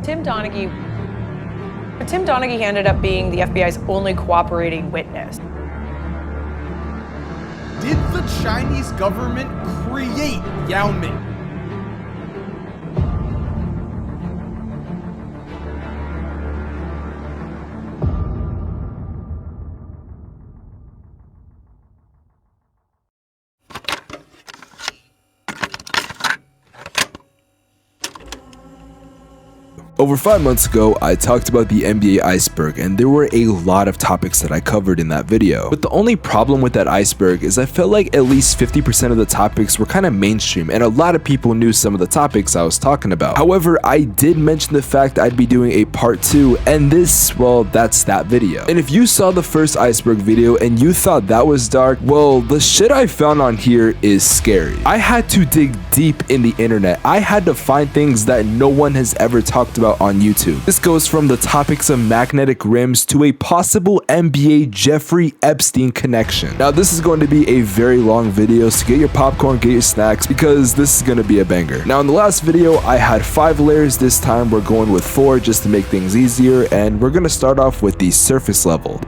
Tim Donaghy ended up being the FBI's only cooperating witness. Did the Chinese government create Yao Ming? Over 5 months ago, I talked about the NBA Iceberg, and there were a lot of topics that I covered in that video. But the only problem with that iceberg is I felt like at least 50% of the topics were kind of mainstream, and a lot of people knew some of the topics I was talking about. However, I did mention the fact I'd be doing a part 2, and this, well, that's that video. And if you saw the first iceberg video and you thought that was dark, well, the shit I found on here is scary. I had to dig deep in the internet. I had to find things that no one has ever talked about on YouTube. This goes from the topics of magnetic rims to a possible NBA Jeffrey Epstein connection. Now, this is going to be a very long video, so get your popcorn, get your snacks, because this is going to be a banger. Now, in the last video, I had 5 layers. This time, we're going with 4 just to make things easier, and we're going to start off with the surface level.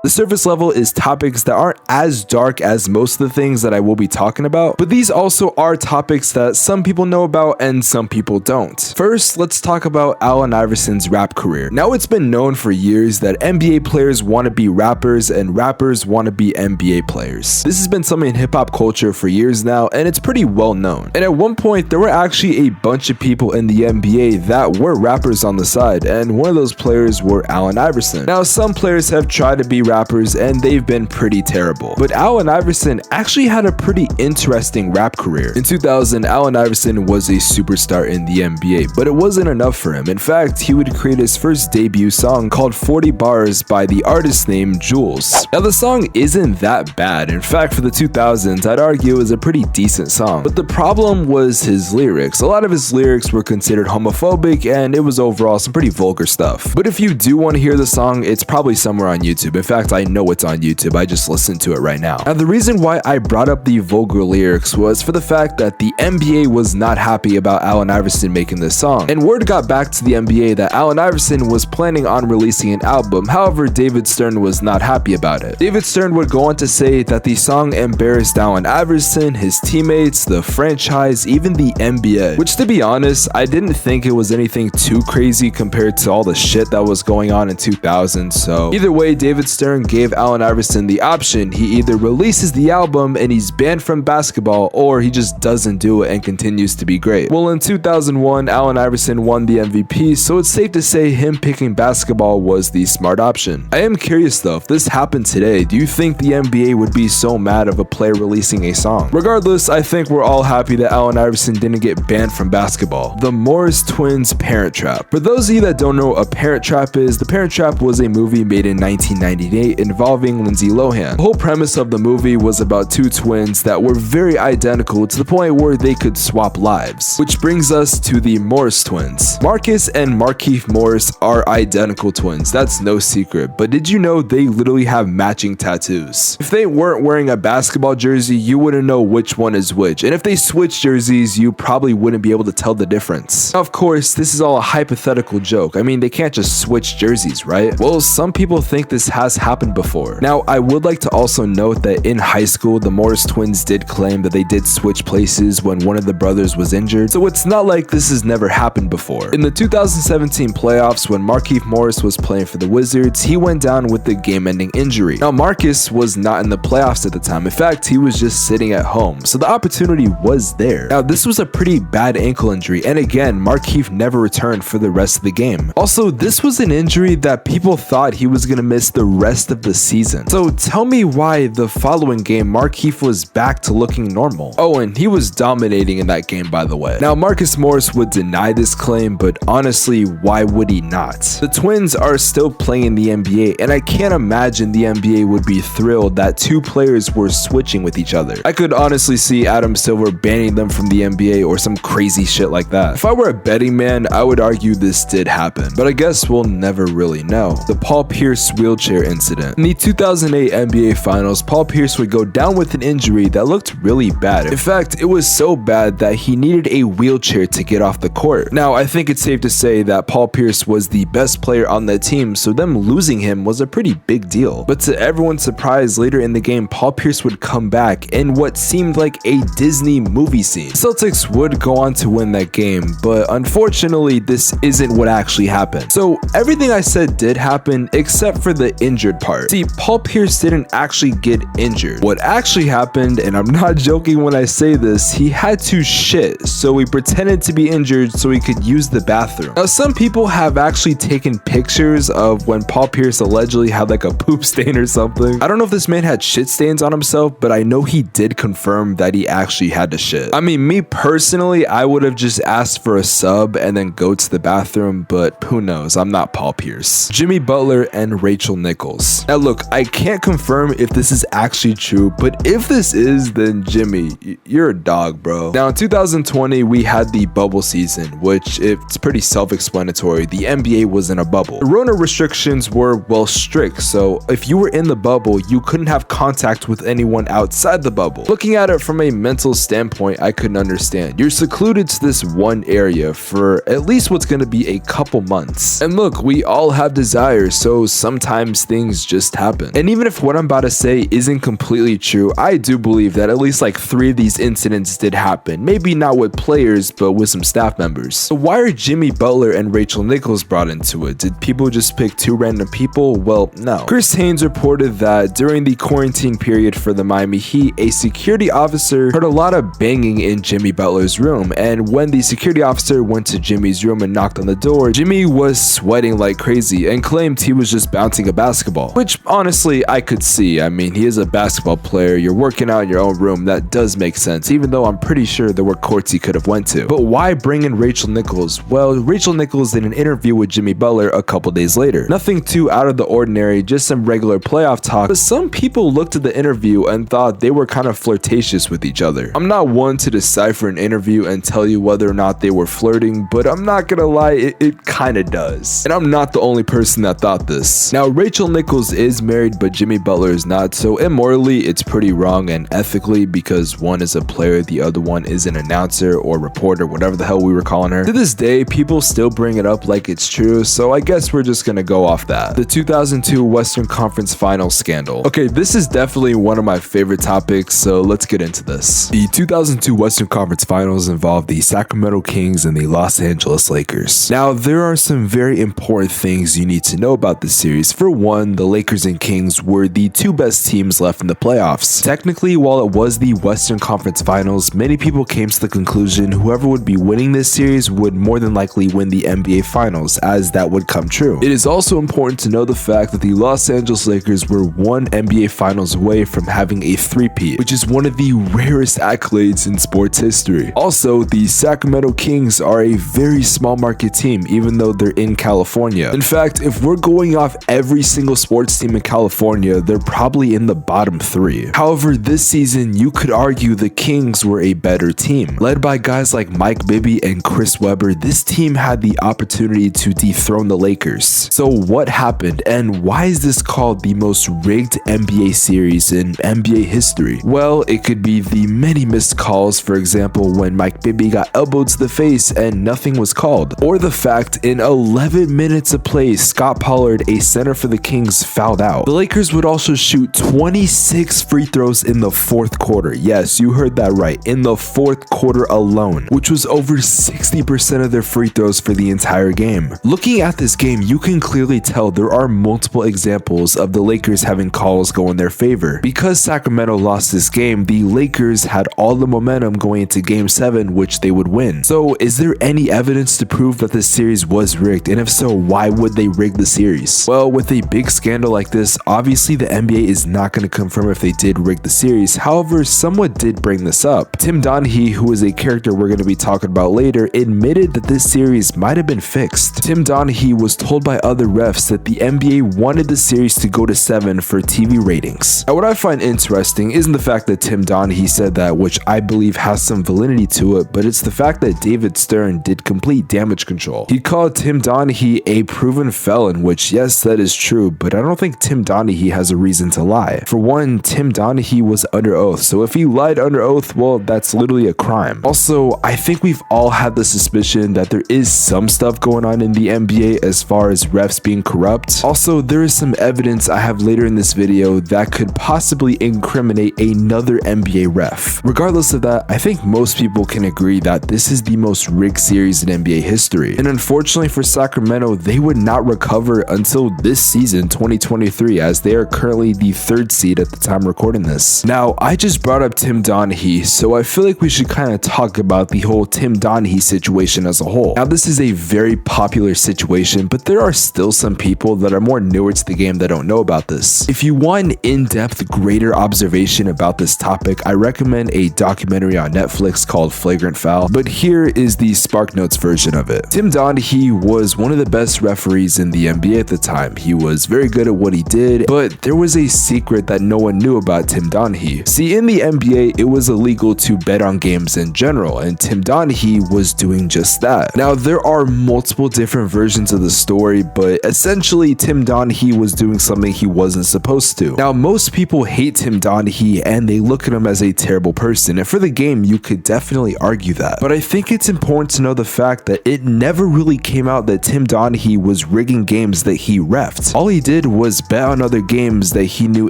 The surface level is topics that aren't as dark as most of the things that I will be talking about, but these also are topics that some people know about and some people don't. First, let's talk about Allen Iverson's rap career. Now, it's been known for years that NBA players want to be rappers and rappers want to be NBA players. This has been something in hip-hop culture for years now, and it's pretty well known. And at one point, there were actually a bunch of people in the NBA that were rappers on the side, and one of those players were Allen Iverson. Now, some players have tried to be rappers and they've been pretty terrible, but Allen Iverson actually had a pretty interesting rap career. In 2000, Allen Iverson was a superstar in the NBA, but it wasn't enough for him. In fact, he would create his first debut song called 40 Bars by the artist named Jules. Now, the song isn't that bad. In fact, for the 2000s, I'd argue it was a pretty decent song, but the problem was his lyrics. A lot of his lyrics were considered homophobic and it was overall some pretty vulgar stuff. But if you do want to hear the song, it's probably somewhere on YouTube. In fact, I know it's on YouTube. I just listened to it right now. Now, the reason why I brought up the vulgar lyrics was for the fact that the NBA was not happy about Allen Iverson making this song, and word got back to the NBA that Allen Iverson was planning on releasing an album. However, David Stern was not happy about it. David Stern would go on to say that the song embarrassed Allen Iverson, his teammates, the franchise, even the NBA, which, to be honest, I didn't think it was anything too crazy compared to all the shit that was going on in 2000. So either way, David Stern gave Allen Iverson the option. He either releases the album and he's banned from basketball, or he just doesn't do it and continues to be great. Well, in 2001, Allen Iverson won the MVP, so it's safe to say him picking basketball was the smart option. I am curious though, if this happened today, do you think the NBA would be so mad of a player releasing a song? Regardless, I think we're all happy that Allen Iverson didn't get banned from basketball. The Morris Twins Parent Trap. For those of you that don't know what a Parent Trap is, The Parent Trap was a movie made in 1998 involving Lindsay Lohan. The whole premise of the movie was about 2 twins that were very identical to the point where they could swap lives. Which brings us to the Morris twins. Marcus and Markieff Morris are identical twins, that's no secret, but did you know they literally have matching tattoos? If they weren't wearing a basketball jersey, you wouldn't know which one is which, and if they switched jerseys, you probably wouldn't be able to tell the difference. Now, of course, this is all a hypothetical joke. I mean, they can't just switch jerseys, right? Well, some people think this has happened before. Now, I would like to also note that in high school, the Morris twins did claim that they did switch places when one of the brothers was injured, so it's not like this has never happened before. In the 2017 playoffs, when Markieff Morris was playing for the Wizards, he went down with the game-ending injury. Now, Marcus was not in the playoffs at the time. In fact, he was just sitting at home, so the opportunity was there. Now, this was a pretty bad ankle injury, and again, Markieff never returned for the rest of the game. Also, this was an injury that people thought he was going to miss the rest of the season. So tell me why the following game Markieff was back to looking normal. Oh, and he was dominating in that game, by the way. Now, Marcus Morris would deny this claim, but honestly, why would he not? The twins are still playing in the NBA, and I can't imagine the NBA would be thrilled that 2 players were switching with each other. I could honestly see Adam Silver banning them from the NBA or some crazy shit like that. If I were a betting man, I would argue this did happen, but I guess we'll never really know. The Paul Pierce wheelchair incident. incident. In the 2008 NBA Finals, Paul Pierce would go down with an injury that looked really bad. In fact, it was so bad that he needed a wheelchair to get off the court. Now, I think it's safe to say that Paul Pierce was the best player on that team, so them losing him was a pretty big deal. But to everyone's surprise, later in the game, Paul Pierce would come back in what seemed like a Disney movie scene. Celtics would go on to win that game, but unfortunately, this isn't what actually happened. So everything I said did happen except for the injured part. See, Paul Pierce didn't actually get injured. What actually happened, and I'm not joking when I say this, he had to shit, so he pretended to be injured so he could use the bathroom. Now, some people have actually taken pictures of when Paul Pierce allegedly had like a poop stain or something. I don't know if this man had shit stains on himself, but I know he did confirm that he actually had to shit. I mean, me personally, I would have just asked for a sub and then go to the bathroom, but who knows? I'm not Paul Pierce. Jimmy Butler and Rachel Nichols. Now look, I can't confirm if this is actually true, but if this is, then Jimmy, you're a dog, bro. Now in 2020, we had the bubble season, which it's pretty self-explanatory. The NBA was in a bubble. Corona restrictions were, well, strict, so if you were in the bubble, you couldn't have contact with anyone outside the bubble. Looking at it from a mental standpoint, I couldn't understand. You're secluded to this one area for at least what's going to be a couple months. And look, we all have desires, so sometimes things just happen. And even if what I'm about to say isn't completely true, I do believe that at least like 3 of these incidents did happen. Maybe not with players, but with some staff members. So why are Jimmy Butler and Rachel Nichols brought into it? Did people just pick 2 random people? Well, no. Chris Haynes reported that during the quarantine period for the Miami Heat, a security officer heard a lot of banging in Jimmy Butler's room, and when the security officer went to Jimmy's room and knocked on the door, Jimmy was sweating like crazy and claimed he was just bouncing a basketball, which honestly I could see. I mean, he is a basketball player, you're working out in your own room, that does make sense, even though I'm pretty sure there were courts he could have went to. But why bring in Rachel Nichols? Well, Rachel Nichols did an interview with Jimmy Butler a couple days later. Nothing too out of the ordinary, just some regular playoff talk, but some people looked at the interview and thought they were kind of flirtatious with each other. I'm not one to decipher an interview and tell you whether or not they were flirting, but I'm not gonna lie, it kinda does. And I'm not the only person that thought this. Now, Rachel Nichols is married, but Jimmy Butler is not, so immorally, it's pretty wrong, and ethically, because one is a player, the other one is an announcer or reporter, whatever the hell we were calling her. To this day, people still bring it up like it's true, so I guess we're just gonna go off that. The 2002 Western Conference Finals scandal. Okay, this is definitely one of my favorite topics, so let's get into this. The 2002 Western Conference Finals involved the Sacramento Kings and the Los Angeles Lakers. Now, there are some very important things you need to know about this series. For one, the Lakers and Kings were the 2 best teams left in the playoffs. Technically, while it was the Western Conference Finals, many people came to the conclusion whoever would be winning this series would more than likely win the NBA Finals, as that would come true. It is also important to know the fact that the Los Angeles Lakers were 1 NBA Finals away from having a three-peat, which is one of the rarest accolades in sports history. Also, the Sacramento Kings are a very small market team, even though they're in California. In fact, if we're going off every single sports team in California, they're probably in the bottom 3. However, this season, you could argue the Kings were a better team. Led by guys like Mike Bibby and Chris Webber, this team had the opportunity to dethrone the Lakers. So what happened, and why is this called the most rigged NBA series in NBA history? Well, it could be the many missed calls, for example, when Mike Bibby got elbowed to the face and nothing was called, or the fact in 11 minutes of play, Scott Pollard, a center for the Kings, fouled out. The Lakers would also shoot 26 free throws in the 4th quarter. Yes, you heard that right, in the 4th quarter alone, which was over 60% of their free throws for the entire game. Looking at this game, you can clearly tell there are multiple examples of the Lakers having calls go in their favor. Because Sacramento lost this game, the Lakers had all the momentum going into Game 7, which they would win. So is there any evidence to prove that this series was rigged? And if so, why would they rig the series? Well, with a big scandal like this, obviously the NBA is not going to confirm if they did rig the series. However, someone did bring this up. Tim Donaghy, who is a character we're going to be talking about later, admitted that this series might have been fixed. Tim Donaghy was told by other refs that the NBA wanted the series to go to 7 for TV ratings. Now, what I find interesting isn't the fact that Tim Donaghy said that, which I believe has some validity to it, but it's the fact that David Stern did complete damage control. He called Tim Donaghy a proven felon, which yes, that is true, but I don't think Tim Donaghy has a reason to lie. For one, Tim Donaghy was under oath, so if he lied under oath, well, that's literally a crime. Also, I think we've all had the suspicion that there is some stuff going on in the NBA as far as refs being corrupt. Also, there is some evidence I have later in this video that could possibly incriminate another NBA ref. Regardless of that, I think most people can agree that this is the most rigged series in NBA history. And unfortunately for Sacramento, they would not recover until this season, 2023, as they are currently the 3rd seed at the time recording this. Now, I just brought up Tim Donaghy, so I feel like we should kind of talk about the whole Tim Donaghy situation as a whole. Now, this is a very popular situation, but there are still some people that are more newer to the game that don't know about this. If you want an in-depth, greater observation about this topic, I recommend a documentary on Netflix called Flagrant Foul, but here is the SparkNotes version of it. Tim Donaghy was one of the best referees in the NBA at the time. He was very good at what he did, but there was a secret that no one knew about Tim Donaghy. See, in the NBA, it was illegal to bet on games in general, and Tim Donaghy was doing just that. Now, there are multiple different versions of the story, but essentially, Tim Donaghy was doing something he wasn't supposed to. Now, most people hate Tim Donaghy and they look at him as a terrible person, and for the game, you could definitely argue that. But I think it's important to know the fact that it never really came out that Tim Donaghy was rigging games that he refed. All he did was bet on other games that he knew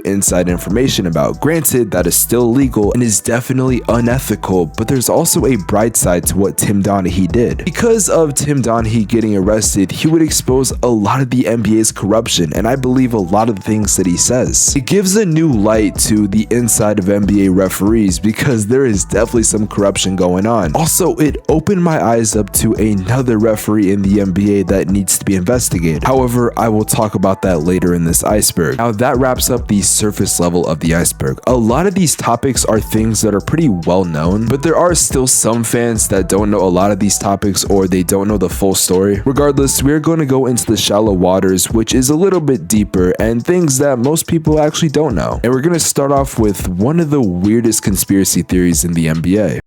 inside information about. Granted, that is still illegal and is definitely unethical, but there's also a bright side to what Tim Donaghy did. Because of Tim Donaghy getting arrested, he would expose a lot of the NBA's corruption, and I believe a lot of the things that he says. It gives a new light to the inside of NBA referees because there is definitely some corruption going on. Also, it opened my eyes up to another referee in the NBA that needs to be investigated. However, I will talk about that later in this iceberg. Now, that wraps up the surface level of the iceberg. A lot of these topics are things that are pretty well known, but there are still some fans that don't know a lot of these topics or they don't know the full story. Regardless, we're going to go into the shallow waters, which is a little bit deeper and things that most people actually don't know. And we're going to start off with one of the weirdest conspiracy theories in the NBA.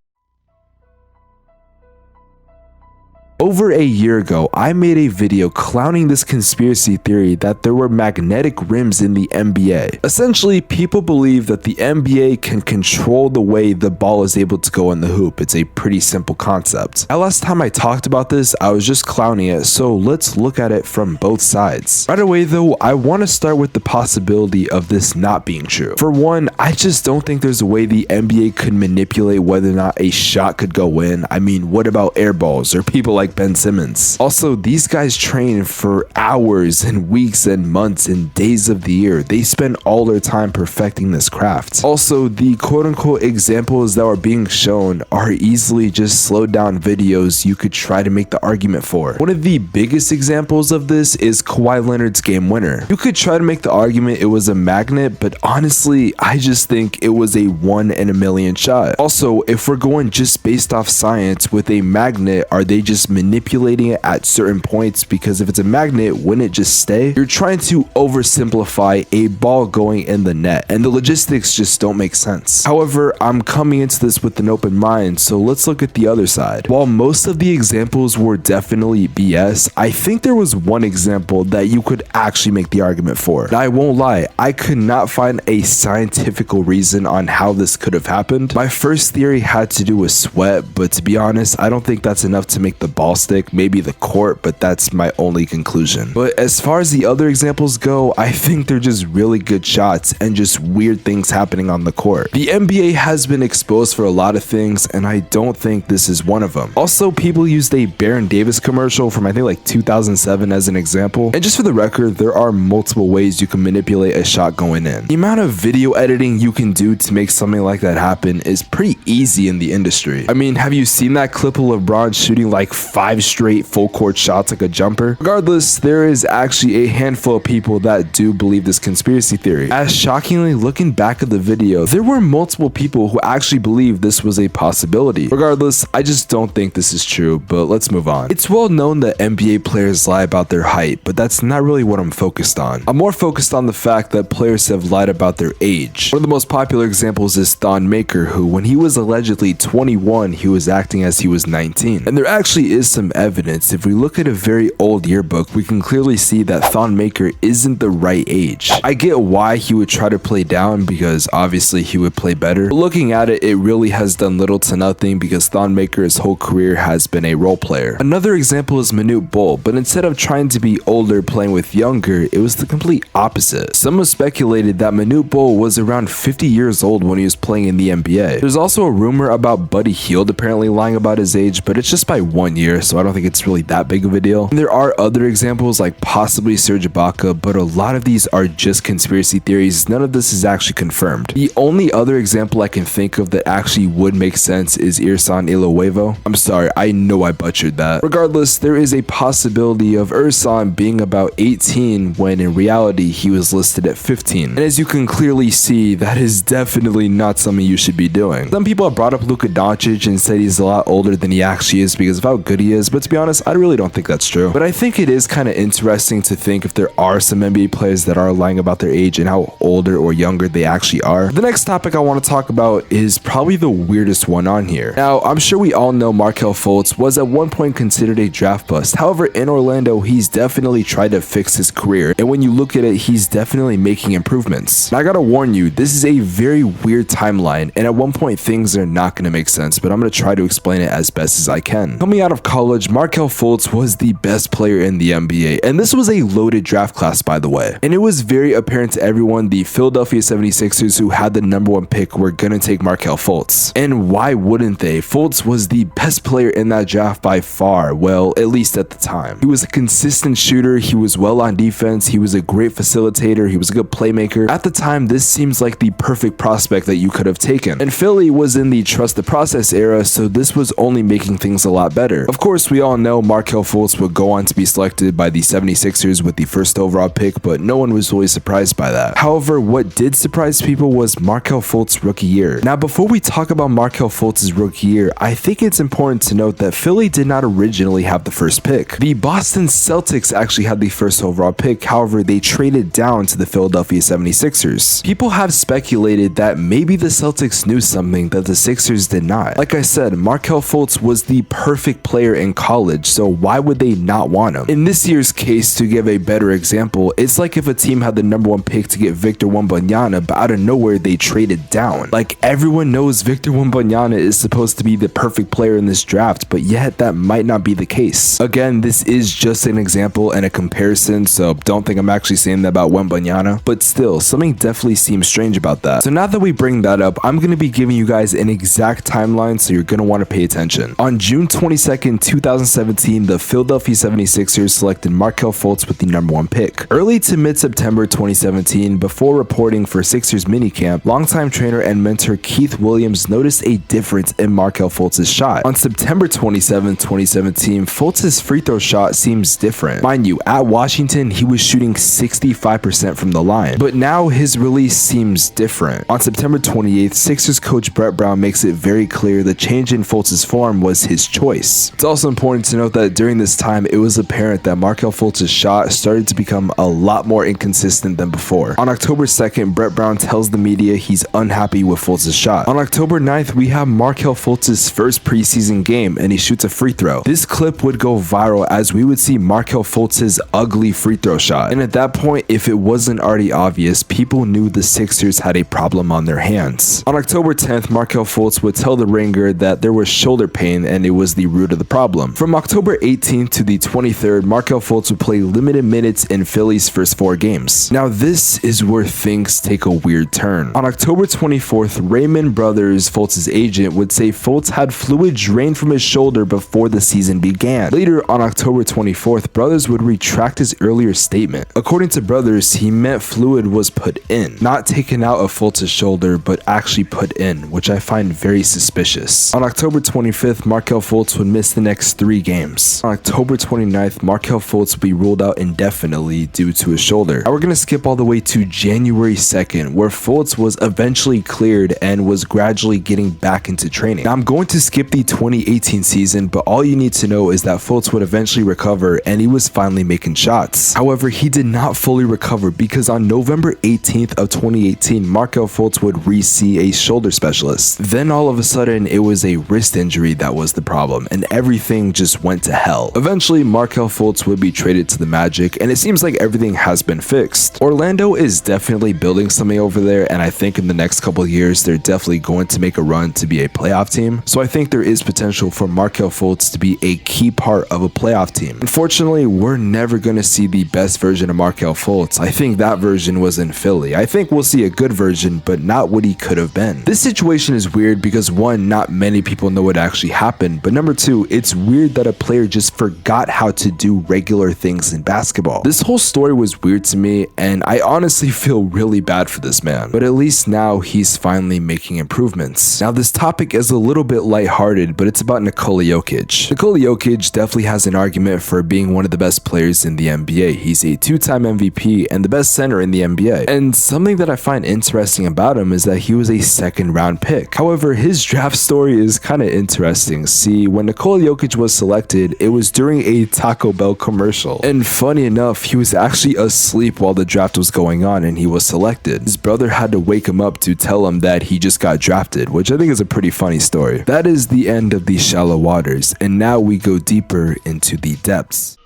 Over a year ago, I made a video clowning this conspiracy theory that there were magnetic rims in the NBA. Essentially, people believe that the NBA can control the way the ball is able to go in the hoop. It's a pretty simple concept. Now, last time I talked about this, I was just clowning it, so let's look at it from both sides. Right away though, I want to start with the possibility of this not being true. For one, I just don't think there's a way the NBA could manipulate whether or not a shot could go in. I mean, what about air balls or people like Ben Simmons? Also, these guys train for hours and weeks and months and days of the year. They spend all their time perfecting this craft. Also, the quote-unquote examples that are being shown are easily just slowed down videos you could try to make the argument for. One of the biggest examples of this is Kawhi Leonard's game winner. You could try to make the argument it was a magnet, but honestly, I just think it was a 1 in a million shot. Also, if we're going just based off science, with a magnet, are they just manipulating it at certain points? Because if it's a magnet, wouldn't it just stay? You're trying to oversimplify a ball going in the net, and the logistics just don't make sense. However, I'm coming into this with an open mind, so let's look at the other side. While most of the examples were definitely BS, I think there was one example that you could actually make the argument for. Now, I won't lie, I could not find a scientific reason on how this could have happened. My first theory had to do with sweat, but to be honest, I don't think that's enough to make the ball stick. Maybe the court, but that's my only conclusion. But as far as the other examples go, I think they're just really good shots and just weird things happening on the court. The NBA has been exposed for a lot of things, and I don't think this is one of them. Also, people used a Baron Davis commercial from I think like 2007 as an example. And just for the record, there are multiple ways you can manipulate a shot going in. The amount of video editing you can do to make something like that happen is pretty easy in the industry. I mean, have you seen that clip of LeBron shooting like 5 straight full court shots like a jumper? Regardless, there is actually a handful of people that do believe this conspiracy theory. As shockingly, looking back at the video, there were multiple people who actually believed this was a possibility. Regardless, I just don't think this is true, but let's move on. It's well known that NBA players lie about their height, but that's not really what I'm focused on. I'm more focused on the fact that players have lied about their age. One of the most popular examples is Thon Maker, who when he was allegedly 21, he was acting as he was 19. And there actually is some evidence. If we look at a very old yearbook, we can clearly see that Thon Maker isn't the right age. I get why he would try to play down because obviously he would play better. But looking at it, it really has done little to nothing because Thon Maker his whole career has been a role player. Another example is Manute Bol, but instead of trying to be older playing with younger, it was the complete opposite. Some have speculated that Manute Bol was around 50 years old when he was playing in the NBA. There's also a rumor about Buddy Hield apparently lying about his age, but it's just by 1 year, so I don't think it's really that big of a deal. And there are other examples like possibly Serge Ibaka, but a lot of these are just conspiracy theories. None of this is actually confirmed. The only other example I can think of that actually would make sense is Ersan Iloevo. I'm sorry, I know I butchered that. Regardless, there is a possibility of Ersan being about 18 when in reality he was listed at 15. And as you can clearly see, that is definitely not something you should be doing. Some people have brought up Luka Doncic and said he's a lot older than he actually is because of how good he is, but to be honest, I really don't think that's true. But I think it is kind of interesting to think if there are some NBA players that are lying about their age and how older or younger they actually are. The next topic I want to talk about is probably the weirdest one on here. Now, I'm sure we all know Markelle Fultz was at one point considered a draft bust. However, in Orlando, he's definitely tried to fix his career. And when you look at it, he's definitely making improvements. Now, I gotta warn you, this is a very weird timeline. And at one point, things are not going to make sense, but I'm going to try to explain it as best as I can. Coming out of college, Markelle Fultz was the best player in the NBA. And this was a loaded draft class, by the way. And it was very apparent to everyone the Philadelphia 76ers, who had the #1 pick, were going to take Markelle Fultz. And why wouldn't they? Fultz was the best player in that draft by far. Well, at least at the time. He was a consistent shooter. He was well on defense. He was a great facilitator. He was a good playmaker. At the time, this seems like the perfect prospect that you could have taken. And Philly was in the trust the process era, so this was only making things a lot better. Of course, we all know Markelle Fultz would go on to be selected by the 76ers with the first overall pick, but no one was really surprised by that. However, what did surprise people was Markelle Fultz's rookie year. Now, before we talk about Markelle Fultz's rookie year, I think it's important to note that Philly did not originally have the first pick. The Boston Celtics actually had the first overall pick. However, they traded down to the Philadelphia 76ers. People have speculated that maybe the Celtics knew something that the Sixers did not. Like I said, Markelle Fultz was the perfect player in college, so why would they not want him? In this year's case, to give a better example, it's like if a team had the #1 pick to get Victor Wembanyama, but out of nowhere they traded down. Like, everyone knows Victor Wembanyama is supposed to be the perfect player in this draft, but yet that might not be the case. Again, this is just an example and a comparison, so don't think I'm actually saying that about Wembanyama, but still, something definitely seems strange about that. So now that we bring that up, I'm going to be giving you guys an exact timeline, so you're going to want to pay attention. On June 22nd, 2017, the Philadelphia 76ers selected Markelle Fultz with the #1 pick. Early to mid-September 2017, before reporting for Sixers minicamp, longtime trainer and mentor Keith Williams noticed a difference in Markelle Fultz's shot. On September 27, 2017, Fultz's free throw shot seems different. Mind you, at Washington, he was shooting 65% from the line, but now his release seems different. On September 28th, Sixers coach Brett Brown makes it very clear the change in Fultz's form was his choice. It's also important to note that during this time, it was apparent that Markelle Fultz's shot started to become a lot more inconsistent than before. On October 2nd, Brett Brown tells the media he's unhappy with Fultz's shot. On October 9th, we have Markelle Fultz's first preseason game, and he shoots a free throw. This clip would go viral as we would see Markelle Fultz's ugly free throw shot. And at that point, if it wasn't already obvious, people knew the Sixers had a problem on their hands. On October 10th, Markelle Fultz would tell the Ringer that there was shoulder pain and it was the root of the problem. From October 18th to the 23rd, Markelle Fultz would play limited minutes in Philly's first 4 games. Now, this is where things take a weird turn. On October 24th, Raymond Brothers, Fultz's agent, would say Fultz had fluid drained from his shoulder before the season began. Later, on October 24th, Brothers would retract his earlier statement. According to Brothers, he meant fluid was put in, not taken out of Fultz's shoulder, but actually put in, which I find very suspicious. On October 25th, Markelle Fultz would miss the next 3 games. On October 29th, Markelle Fultz would be ruled out indefinitely due to his shoulder. Now we're going to skip all the way to January 2nd, where Fultz was eventually cleared and was gradually getting back into training. Now I'm going to skip the 2018 season, but all you need to know is that Fultz would eventually recover and he was finally making shots. However, he did not fully recover because on November 18th of 2018, Markelle Fultz would re-see a shoulder specialist. Then all of a sudden, it was a wrist injury that was the problem, and everything everything just went to hell. Eventually, Markelle Fultz would be traded to the Magic, and it seems like everything has been fixed. Orlando is definitely building something over there, and I think in the next couple of years, they're definitely going to make a run to be a playoff team. So I think there is potential for Markelle Fultz to be a key part of a playoff team. Unfortunately, we're never going to see the best version of Markelle Fultz. I think that version was in Philly. I think we'll see a good version, but not what he could have been. This situation is weird because one, not many people know what actually happened, but number two, it's weird that a player just forgot how to do regular things in basketball. This whole story was weird to me, and I honestly feel really bad for this man, but at least now he's finally making improvements. Now this topic is a little bit lighthearted, but it's about Nikola Jokic. Nikola Jokic definitely has an argument for being one of the best players in the NBA. He's a two-time MVP and the best center in the NBA. And something that I find interesting about him is that he was a second-round pick. However, his draft story is kind of interesting. See, when Nikola Jokic was selected, it was during a Taco Bell commercial. And funny enough, he was actually asleep while the draft was going on and he was selected. His brother had to wake him up to tell him that he just got drafted, which I think is a pretty funny story. That is the end of the shallow waters, and now we go deeper into the depths.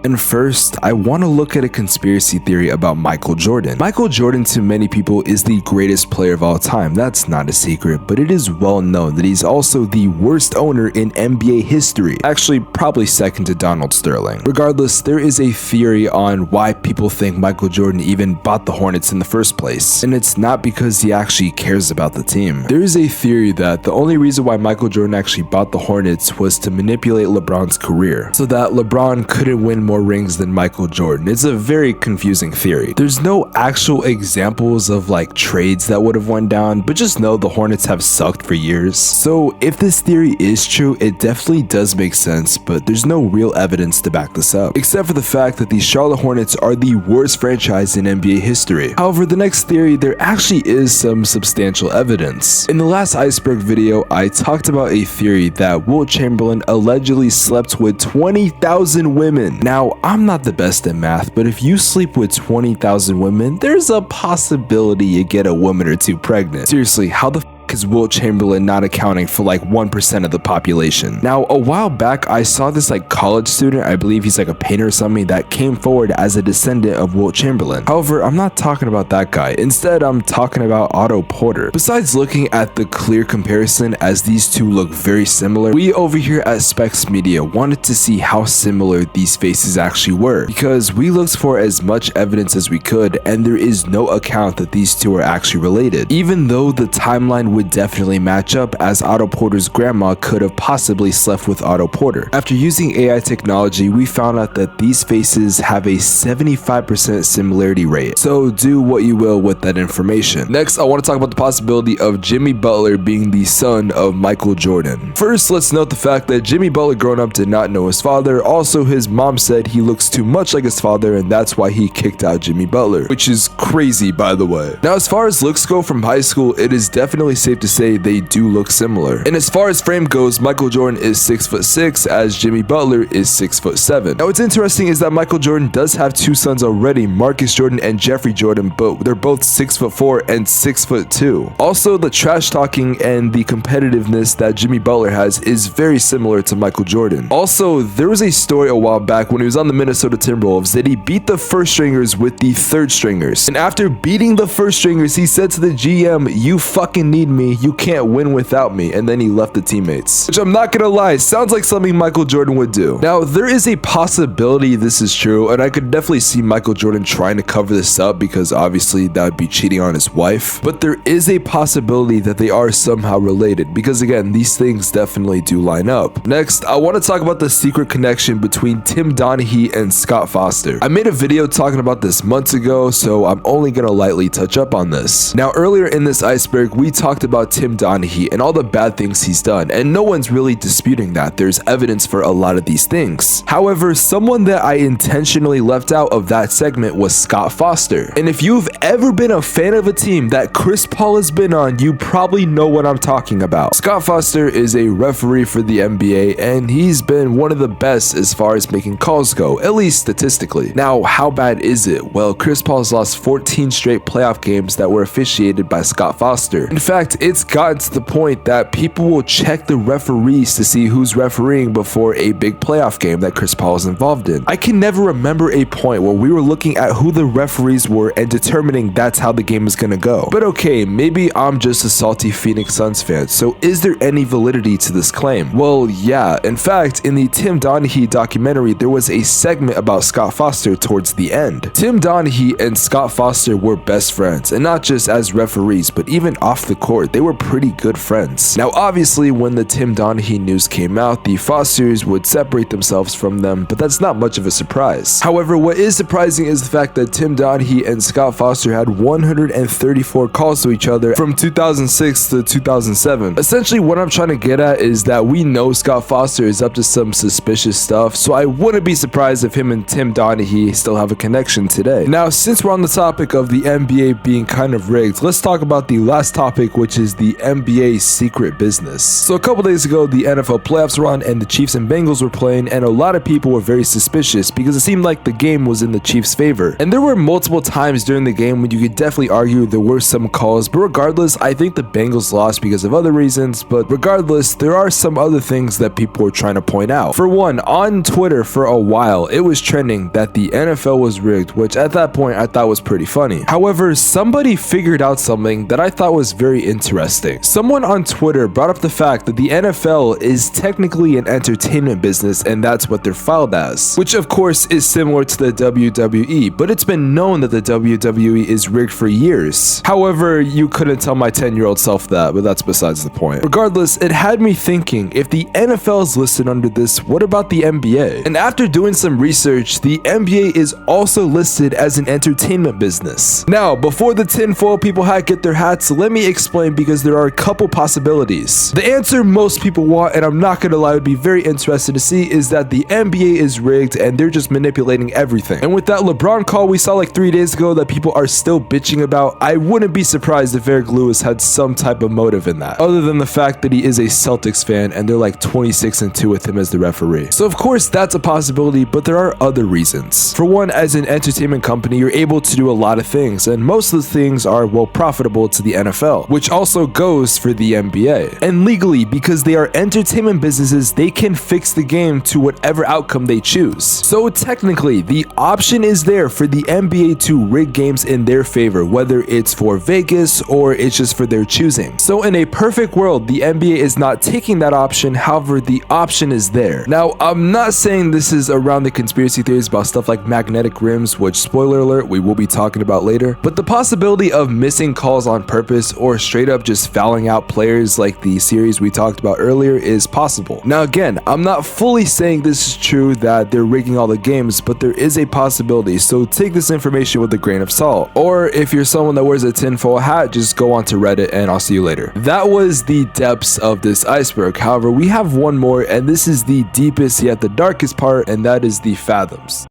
And first, I want to look at a conspiracy theory about Michael Jordan. Michael Jordan to many people is the greatest player of all time. That's not a secret, but it is well known that he's also the worst owner in NBA history. Actually, probably second to Donald Sterling. Regardless, there is a theory on why people think Michael Jordan even bought the Hornets in the first place. And it's not because he actually cares about the team. There is a theory that the only reason why Michael Jordan actually bought the Hornets was to manipulate LeBron's career, so that LeBron couldn't win more rings than Michael Jordan. It's a very confusing theory. There's no actual examples of like trades that would have went down, but just know the Hornets have sucked for years. So if this theory is true, it definitely does make sense, but there's no real evidence to back this up, except for the fact that the Charlotte Hornets are the worst franchise in NBA history. However, the next theory, there actually is some substantial evidence. In the last Iceberg video, I talked about a theory that Wilt Chamberlain allegedly slept with 20,000 women. Now, I'm not the best at math, but if you sleep with 20,000 women, there's a possibility you get a woman or two pregnant. Seriously, how the f is Wilt Chamberlain not accounting for like 1% of the population? Now, a while back, I saw this like college student, I believe he's like a painter or something, that came forward as a descendant of Wilt Chamberlain. However, I'm not talking about that guy. Instead, I'm talking about Otto Porter. Besides looking at the clear comparison as these two look very similar, we over here at Spex Media wanted to see how similar these faces actually were, because we looked for as much evidence as we could, and there is no account that these two are actually related, even though the timeline would definitely match up, as Otto Porter's grandma could have possibly slept with Otto Porter. After using AI technology, we found out that these faces have a 75% similarity rate, so do what you will with that information. Next, I want to talk about the possibility of Jimmy Butler being the son of Michael Jordan. First, let's note the fact that Jimmy Butler growing up did not know his father. Also, his mom said he looks too much like his father, and that's why he kicked out Jimmy Butler, which is crazy, by the way. Now, as far as looks go from high school, it is definitely safe to say they do look similar. And as far as frame goes, Michael Jordan is 6'6", as Jimmy Butler is 6'7". Now, what's interesting is that Michael Jordan does have two sons already, Marcus Jordan and Jeffrey Jordan, but they're both 6'4" and 6'2". Also, the trash talking and the competitiveness that Jimmy Butler has is very similar to Michael Jordan. Also, there was a story a while back when he was on the Minnesota Timberwolves that he beat the first stringers with the third stringers. And after beating the first stringers, he said to the GM, "You fucking need me. You can't win without me," and then he left the teammates. Which, I'm not gonna lie, sounds like something Michael Jordan would do. Now, there is a possibility this is true, and I could definitely see Michael Jordan trying to cover this up, because obviously that would be cheating on his wife. But there is a possibility that they are somehow related, because again, these things definitely do line up. Next, I want to talk about the secret connection between Tim Donaghy and Scott Foster. I made a video talking about this months ago, so I'm only gonna lightly touch up on this. Now, earlier in this iceberg, we talked about Tim Donaghy and all the bad things he's done, and no one's really disputing that. There's evidence for a lot of these things. However, someone that I intentionally left out of that segment was Scott Foster. And if you've ever been a fan of a team that Chris Paul has been on, you probably know what I'm talking about. Scott Foster is a referee for the NBA, and he's been one of the best as far as making calls go, at least statistically. Now, how bad is it? Well, Chris Paul's lost 14 straight playoff games that were officiated by Scott Foster. In fact, fact, it's gotten to the point that people will check the referees to see who's refereeing before a big playoff game that Chris Paul is involved in. I can never remember a point where we were looking at who the referees were and determining that's how the game is gonna go. But okay, maybe I'm just a salty Phoenix Suns fan, so is there any validity to this claim? Well, yeah. In fact, in the Tim Donaghy documentary, there was a segment about Scott Foster towards the end. Tim Donaghy and Scott Foster were best friends, and not just as referees, but even off the court, they were pretty good friends. Now, obviously, when the Tim Donaghy news came out, the Fosters would separate themselves from them, but that's not much of a surprise. However, what is surprising is the fact that Tim Donaghy and Scott Foster had 134 calls to each other from 2006 to 2007. Essentially, what I'm trying to get at is that we know Scott Foster is up to some suspicious stuff, so I wouldn't be surprised if him and Tim Donaghy still have a connection today. Now, since we're on the topic of the NBA being kind of rigged, let's talk about the last topic, which is the NBA secret business. So a couple days ago, the NFL playoffs were on and the Chiefs and Bengals were playing, and a lot of people were very suspicious because it seemed like the game was in the Chiefs' favor. And there were multiple times during the game when you could definitely argue there were some calls, but regardless, I think the Bengals lost because of other reasons, but regardless, there are some other things that people were trying to point out. For one, on Twitter for a while, it was trending that the NFL was rigged, which at that point I thought was pretty funny. However, somebody figured out something that I thought was very interesting. Someone on Twitter brought up the fact that the NFL is technically an entertainment business, and that's what they're filed as, which of course is similar to the WWE, but it's been known that the WWE is rigged for years. However, you couldn't tell my 10-year-old self that, but that's besides the point. Regardless, it had me thinking, if the NFL is listed under this, what about the NBA? And after doing some research, the NBA is also listed as an entertainment business. Now, before the tinfoil people get their hats, let me explain, because there are a couple possibilities. The answer most people want, and I'm not gonna lie, would be very interested to see, is that the NBA is rigged and they're just manipulating everything. And with that LeBron call we saw like 3 days ago that people are still bitching about, I wouldn't be surprised if Eric Lewis had some type of motive in that, other than the fact that he is a Celtics fan and they're like 26-2 with him as the referee. So of course that's a possibility, but there are other reasons. For one, as an entertainment company, you're able to do a lot of things, and most of the things are well profitable to the NFL, which also goes for the NBA. And legally, because they are entertainment businesses, they can fix the game to whatever outcome they choose. So technically, the option is there for the NBA to rig games in their favor, whether it's for Vegas or it's just for their choosing. So in a perfect world, the NBA is not taking that option, however, the option is there. Now, I'm not saying this is around the conspiracy theories about stuff like magnetic rims, which, spoiler alert, we will be talking about later, but the possibility of missing calls on purpose or straight up just fouling out players like the series we talked about earlier is possible. Now again, I'm not fully saying this is true that they're rigging all the games, but there is a possibility, so take this information with a grain of salt. Or if you're someone that wears a tinfoil hat, just go on to Reddit and I'll see you later. That was the depths of this iceberg. However, we have one more, and this is the deepest yet the darkest part, and that is the fathoms.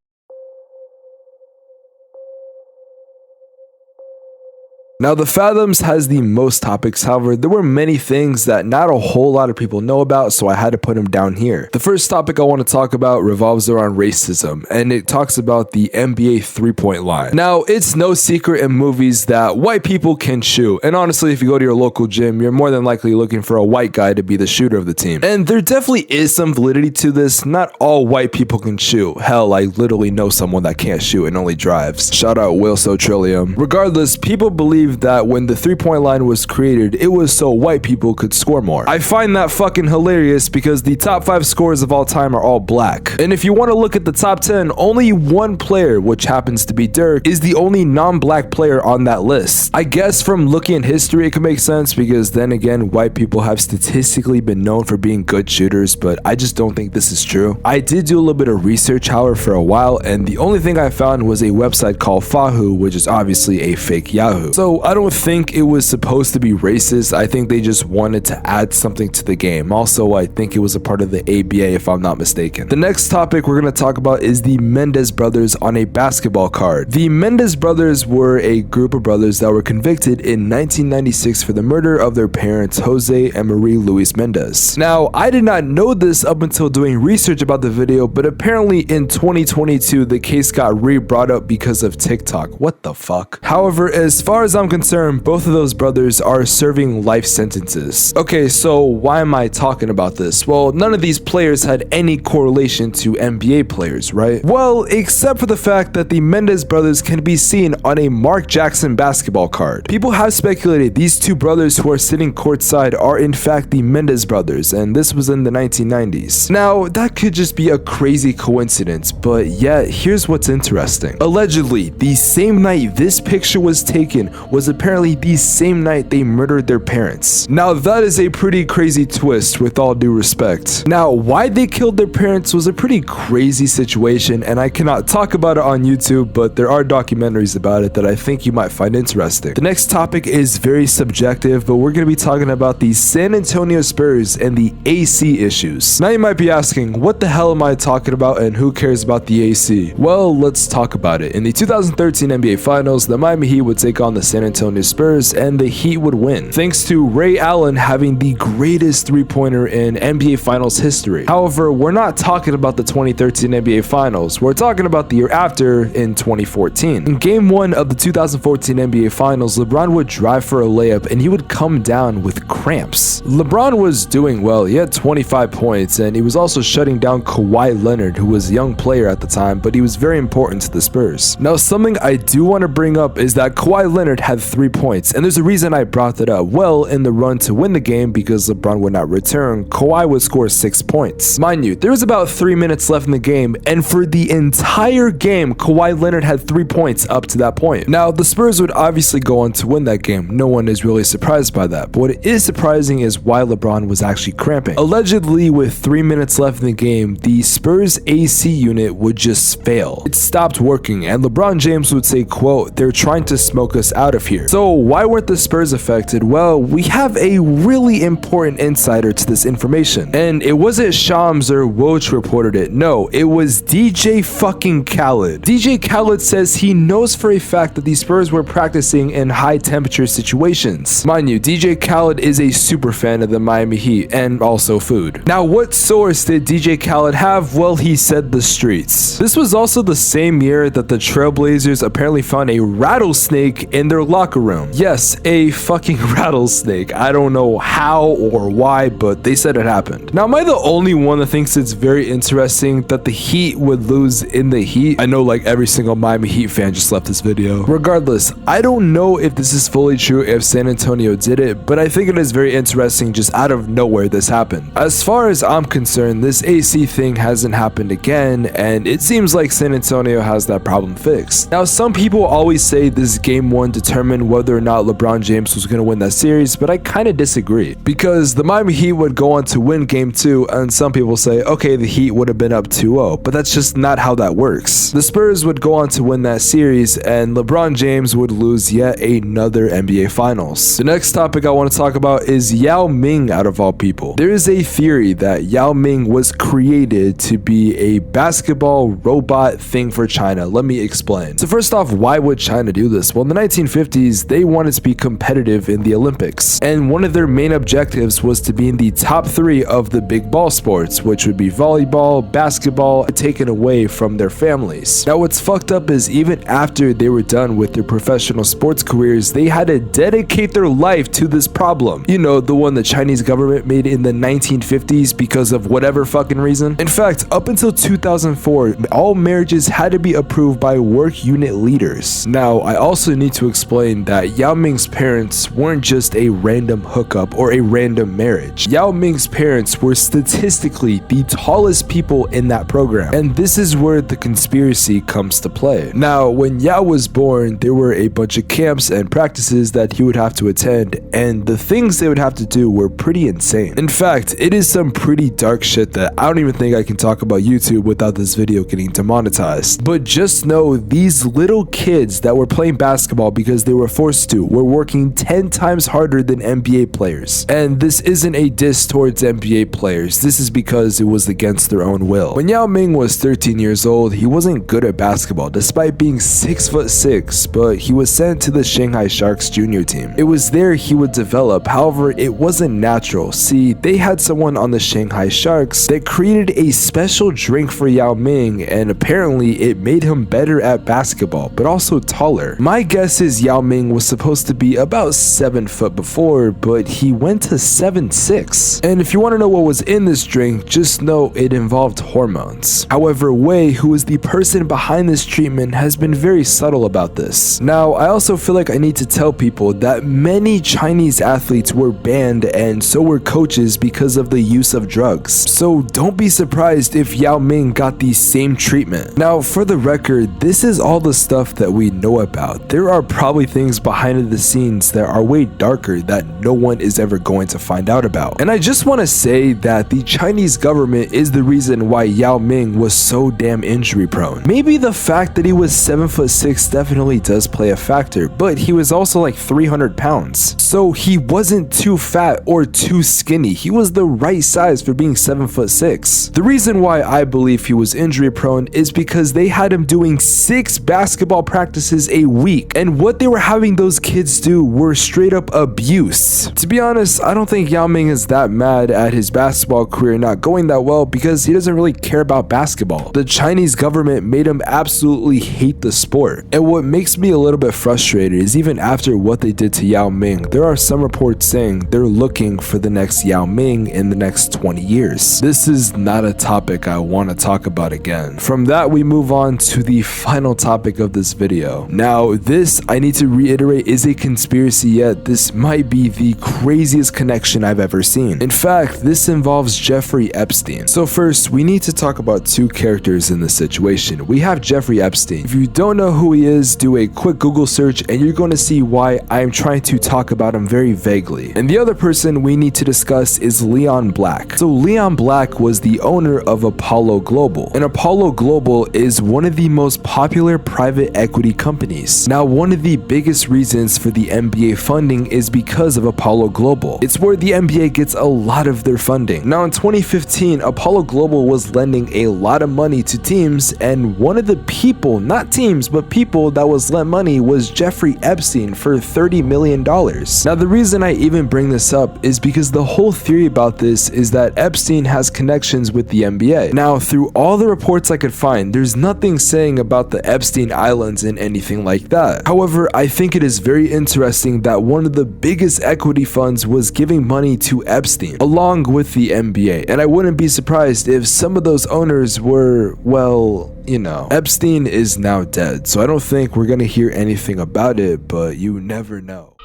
Now, the Fathoms has the most topics, however, there were many things that not a whole lot of people know about, so I had to put them down here. The first topic I want to talk about revolves around racism, and it talks about the NBA three-point line. Now, it's no secret in movies that white people can shoot, and honestly, if you go to your local gym, you're more than likely looking for a white guy to be the shooter of the team. And there definitely is some validity to this. Not all white people can shoot. Hell, I literally know someone that can't shoot and only drives. Shout out Will So Trillium. Regardless, people believe that when the three-point line was created, it was so white people could score more. I find that fucking hilarious because the top 5 scorers of all time are all black. And if you want to look at the top 10, only one player, which happens to be Dirk, is the only non-black player on that list. I guess from looking at history, it could make sense because then again, white people have statistically been known for being good shooters, but I just don't think this is true. I did do a little bit of research, however, for a while, and the only thing I found was a website called Fahu, which is obviously a fake Yahoo. So I don't think it was supposed to be racist. I think they just wanted to add something to the game. Also, I think it was a part of the ABA if I'm not mistaken. The next topic we're going to talk about is the Mendez brothers on a basketball card. The Mendez brothers were a group of brothers that were convicted in 1996 for the murder of their parents, Jose and Marie Luis Mendez. Now, I did not know this up until doing research about the video, but apparently in 2022, the case got re-brought up because of TikTok. What the fuck? However, as far as I'm I'm concerned, both of those brothers are serving life sentences. Okay, so why am I talking about this? Well, none of these players had any correlation to NBA players, right? Well, except for the fact that the Mendez brothers can be seen on a Mark Jackson basketball card. People have speculated these two brothers who are sitting courtside are in fact the Mendez brothers, and this was in the 1990s. Now, that could just be a crazy coincidence, but yet here's what's interesting. Allegedly, the same night this picture was taken was apparently the same night they murdered their parents. Now, that is a pretty crazy twist, with all due respect. Now, why they killed their parents was a pretty crazy situation, and I cannot talk about it on YouTube, but there are documentaries about it that I think you might find interesting. The next topic is very subjective, but we're going to be talking about the San Antonio Spurs and the AC issues. Now you might be asking, what the hell am I talking about and who cares about the AC? Well, let's talk about it. In the 2013 NBA Finals, the Miami Heat would take on the San Antonio Spurs and the Heat would win, thanks to Ray Allen having the greatest three-pointer in NBA Finals history. However, we're not talking about the 2013 NBA Finals, we're talking about the year after, in 2014. In Game 1 of the 2014 NBA Finals, LeBron would drive for a layup and he would come down with cramps. LeBron was doing well, he had 25 points and he was also shutting down Kawhi Leonard, who was a young player at the time, but he was very important to the Spurs. Now, something I do want to bring up is that Kawhi Leonard had 3 points, and there's a reason I brought that up. Well, in the run to win the game, because LeBron would not return, Kawhi would score 6 points. Mind you, there was about 3 minutes left in the game, and for the entire game, Kawhi Leonard had 3 points up to that point. Now, the Spurs would obviously go on to win that game. No one is really surprised by that, but what is surprising is why LeBron was actually cramping. Allegedly, with 3 minutes left in the game, the Spurs AC unit would just fail. It stopped working, and LeBron James would say, quote, "They're trying to smoke us out of here." So why weren't the Spurs affected? Well, we have a really important insider to this information, and it wasn't Shams or Woj reported it. No, it was DJ fucking Khaled. DJ Khaled says he knows for a fact that the Spurs were practicing in high temperature situations. Mind you, DJ Khaled is a super fan of the Miami Heat and also food. Now, what source did DJ Khaled have? Well, he said the streets. This was also the same year that the Trailblazers apparently found a rattlesnake in their locker room. Yes, a fucking rattlesnake. I don't know how or why, but they said it happened. Now, am I the only one that thinks it's very interesting that the Heat would lose in the Heat? I know like every single Miami Heat fan just left this video. Regardless, I don't know if this is fully true if San Antonio did it, but I think it is very interesting just out of nowhere this happened. As far as I'm concerned, this AC thing hasn't happened again, and it seems like San Antonio has that problem fixed. Now, some people always say this Game 1 determined whether or not LeBron James was going to win that series, but I kind of disagree, because the Miami Heat would go on to win Game 2, and some people say, okay, the Heat would have been up 2-0, but that's just not how that works. The Spurs would go on to win that series, and LeBron James would lose yet another NBA Finals. The next topic I want to talk about is Yao Ming, out of all people. There is a theory that Yao Ming was created to be a basketball robot thing for China. Let me explain. So first off, why would China do this? Well, in the 1950s, they wanted to be competitive in the Olympics, and one of their main objectives was to be in the top 3 of the big ball sports, which would be volleyball, basketball, taken away from their families. Now, what's fucked up is even after they were done with their professional sports careers, they had to dedicate their life to this problem. You know, the one the Chinese government made in the 1950s because of whatever fucking reason. In fact, up until 2004, all marriages had to be approved by work unit leaders. Now, I also need to explain that Yao Ming's parents weren't just a random hookup or a random marriage. Yao Ming's parents were statistically the tallest people in that program, and this is where the conspiracy comes to play. Now, when Yao was born, there were a bunch of camps and practices that he would have to attend, and the things they would have to do were pretty insane. In fact, it is some pretty dark shit that I don't even think I can talk about YouTube without this video getting demonetized. But just know, these little kids that were playing basketball because they were forced to were working 10 times harder than NBA players. And this isn't a diss towards NBA players, this is because it was against their own will. When Yao Ming was 13 years old, he wasn't good at basketball despite being 6'6", but he was sent to the Shanghai Sharks junior team. It was there he would develop. However, However, it wasn't natural. See, they had someone on the Shanghai Sharks that created a special drink for Yao Ming, and apparently it made him better at basketball, but also taller. My guess is Yao Ming was supposed to be about 7 foot before, but he went to 7'6". And if you want to know what was in this drink, just know it involved hormones. However, Wei, who is the person behind this treatment, has been very subtle about this. Now, I also feel like I need to tell people that many Chinese athletes were banned and so were coaches because of the use of drugs. So don't be surprised if Yao Ming got the same treatment. Now, for the record, this is all the stuff that we know about. There are probably things behind the scenes that are way darker that no one is ever going to find out about. And I just want to say that the Chinese government is the reason why Yao Ming was so damn injury prone. Maybe the fact that he was 7'6" definitely does play a factor, but he was also like 300 pounds. So he wasn't too fat or too skinny. He was the right size for being 7'6". The reason why I believe he was injury prone is because they had him doing 6 basketball practices a week, and what they were having those kids do were straight up abuse. To be honest, I don't think Yao Ming is that mad at his basketball career not going that well because he doesn't really care about basketball. The Chinese government made him absolutely hate the sport. And what makes me a little bit frustrated is even after what they did to Yao Ming, there are some reports saying they're looking for the next Yao Ming in the next 20 years. This is not a topic I want to talk about again. From that, we move on to the final topic of this video. Now, this, I need to reiterate, is a conspiracy, yet this might be the craziest connection I've ever seen. In fact, this involves Jeffrey Epstein. So first, we need to talk about 2 characters in this situation. We have Jeffrey Epstein. If you don't know who he is, do a quick Google search and you're going to see why I'm trying to talk about him very vaguely. And the other person we need to discuss is Leon Black. So Leon Black was the owner of Apollo Global, and Apollo Global is one of the most popular private equity companies. Now, one of the biggest reasons for the NBA funding is because of Apollo Global. It's where the NBA gets a lot of their funding. Now, in 2015, Apollo Global was lending a lot of money to teams, and one of the people, not teams, but people that was lent money was Jeffrey Epstein for $30 million. Now, the reason I even bring this up is because the whole theory about this is that Epstein has connections with the NBA. Now, through all the reports I could find, there's nothing saying about the Epstein Islands and anything like that. However, I think it is very interesting that one of the biggest equity funds was giving money to Epstein, along with the NBA. And I wouldn't be surprised if some of those owners were, well, you know. Epstein is now dead, so I don't think we're gonna hear anything about it, but you never know.